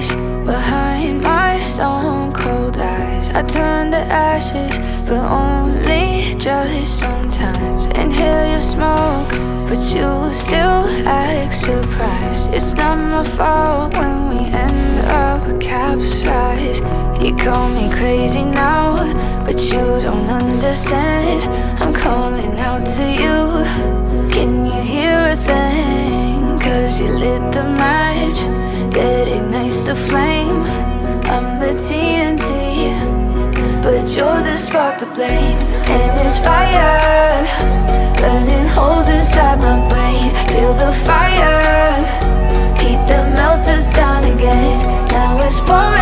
face behind my stone cold eyes. I turn to ashes, but only just sometimes. Inhale your smoke, but you still act surprised. It's not my fault when we end up capsized. You call me crazy now, but you don't understand. I'm calling out to you. Can you hear a thing? 'Cause you lit the match that ignites the flame. I'm the TNT, but you're the spark to blame. And it's fire, burning holes inside my brain. Feel the fire, heat that melts us down again. Now it's pouring